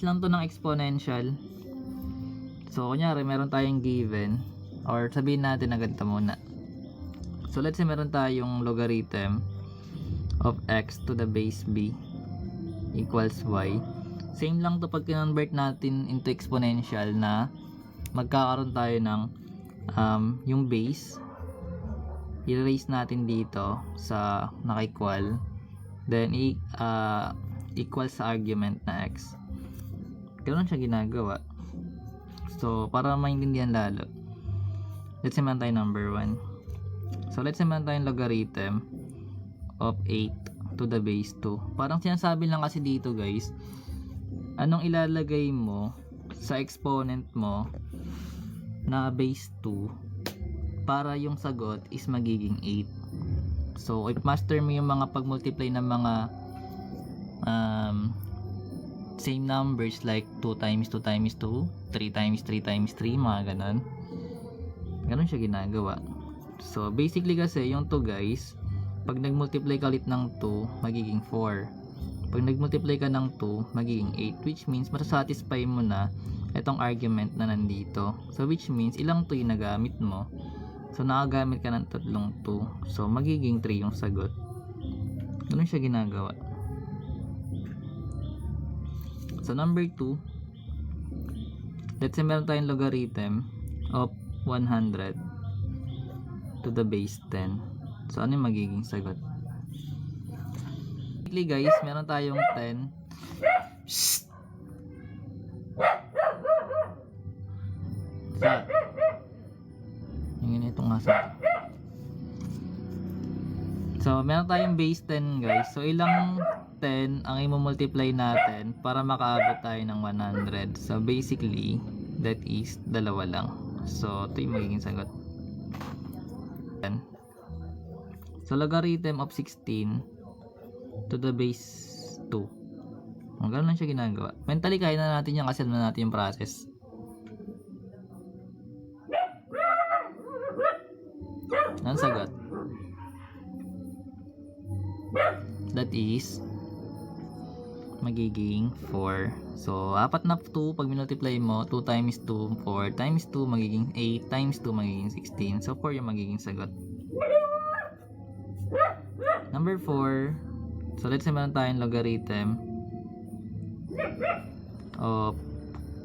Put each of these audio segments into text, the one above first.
lang to ng exponential. So kunyari meron tayong given, or sabihin natin na ganito muna. So let's say meron tayong logarithm of x to the base b equals y. Same lang to pag kinonvert natin into exponential, na magkakaroon tayo ng yung base, i-raise natin dito sa naka-equal, then equal sa argument na x. Ganoon siya ginagawa. So para maintindihan lalo, let's say meron tayong number 1. So let's say meron tayong logarithm of 8 to the base 2. Parang sinasabi lang kasi dito guys, anong ilalagay mo sa exponent mo na base 2 para yung sagot is magiging 8. So if master mo yung mga pag-multiply ng mga same numbers like 2 times 2 times 2, 3 times 3 times 3, mga ganon siya ginagawa. So basically kasi yung 2 guys, pag nag-multiply ka ulit ng 2 magiging 4, pag nag-multiply ka ng 2 magiging 8, which means masasatisfy mo na itong argument na nandito. So which means ilang 2 yung nagamit mo. So nakagamit ka ng tatlong 2, so magiging 3 yung sagot. Ganun siya ginagawa. So number 2, let's say meron tayong logarithm of 100 to the base 10. So ano yung magiging sagot? Basically guys, meron tayong 10. Shhh! Sa yung itong nasa. So meron tayong base 10 guys. So ilang 10 ang i-multiply natin para makaabot tayo ng 100. So basically that is dalawa lang. So ito yung magiging sagot. So logarithm of 16 to the base 2. Ganun lang siya ginagawa. Mentally kaya na natin yan kasi alam na natin yung process. Ang sagot, that is magiging 4. So apat na 2 pag multiply mo, 2 times 2, 4 times 2 magiging 8, times 2 magiging 16. So 4 yung magiging sagot. Number 4, so let's say meron tayong logarithm of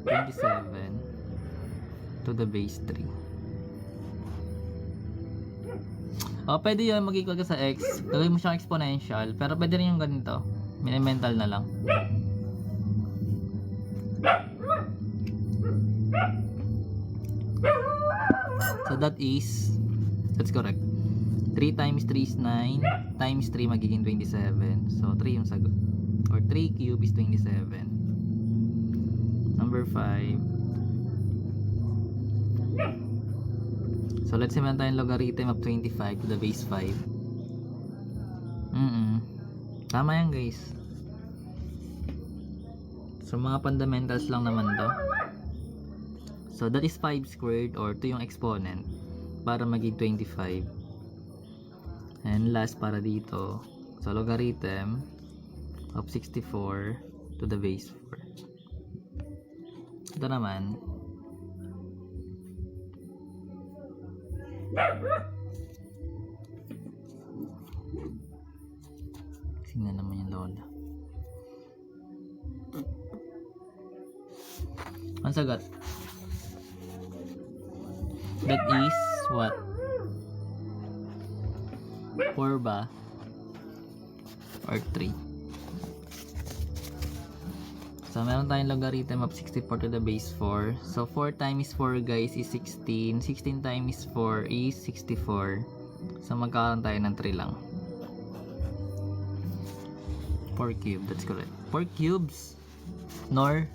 27 to the base 3. Pwede yun, mag-equal ka sa x, gagawin mo siyang exponential, pero pwede rin yung ganito, mini-mental na lang. So that's correct. 3 times 3 is 9, times 3 magiging 27. So 3 yung sagot, or 3 cube is 27. Number 5, so let's say meron tayong logarithm of 25 to the base 5. Tama yan guys. So mga fundamentals lang naman to. So that is 5 squared, or 2 yung exponent para maging 25. And last para dito, so logarithm of 64 to the base 4. Ito naman, tingnan naman yung lola. Ang sagot, that is what? 4 ba? Or 3? So meron tayong logarithm of 64 to the base 4. So 4 times 4 guys is 16. 16 times 4 is 64. So magkakaroon tayo ng 3 lang. 4 cube, that's correct. 4 cubes nor